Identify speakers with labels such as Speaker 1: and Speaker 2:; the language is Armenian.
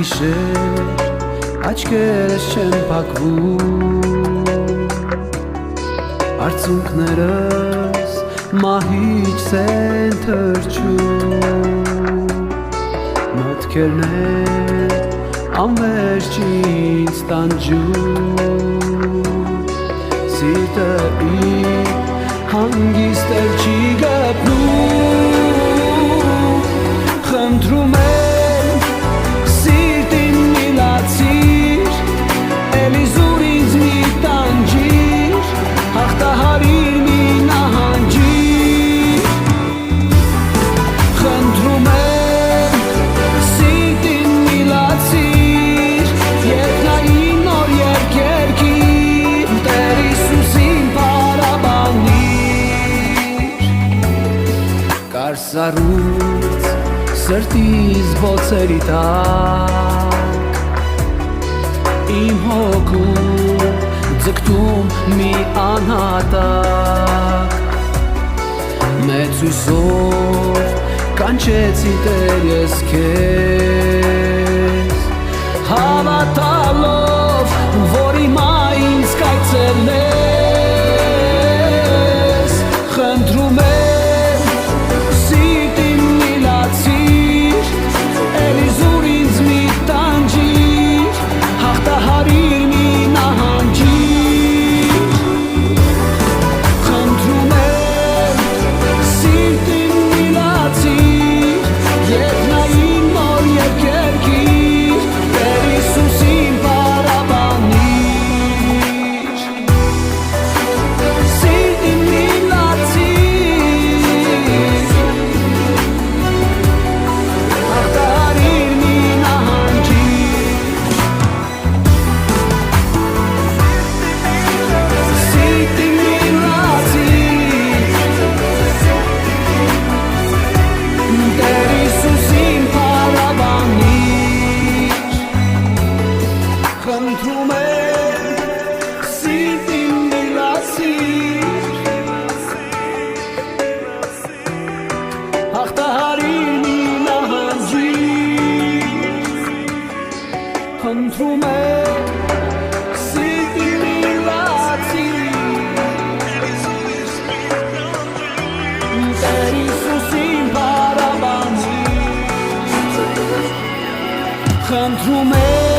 Speaker 1: գիշեր աչքերս չեն փակվում, արցունքներս մահիճ են թրջում, մտքերն են անվերջ ինձ տանջում, սիրտը իր հանգիստ էլ չի գտնում, խնդրում եմ սիրտին մի լացիր, էլի զուր ինձ մի տանջիր, հաղթահարիր մի նահանջիր, խնդրում եմ սիրտին մի լացիր, երկնային նոր երկերքիր, Տեր Հիսուսին պարաբանիր, կարսարուց սրտիս բոցերի տակ, իմ հոգում ձգտում մի անհատակ, մեծ հույսով կանչեցի Տեր ես քեզ, հավատալով, որ հիմա ինձ կայցելես, խնդրում եմ սիրտին մի լացիր, էլի զուր ինձ մի տանջիր, հաղթահարիր մի նահանջիր, խնդրում եմ սիրտին մի լացիր, երկնային նոր երկերքիր, Տեր Հիսուսին պարաբանիր, սիրտին մի լացիր, հաղթահարիր մի նահանջիր, սիրտին մի լացիր, Տեր Հիսուսին պարաբանիր, խնդրում եմ սիրտին մի լացիր, հաղթահարիր մի նահանջիր, խնդրում եմ սիրտին մի լացիր, Տեր Հիսուսին պարաբանիր, խնդրում եմ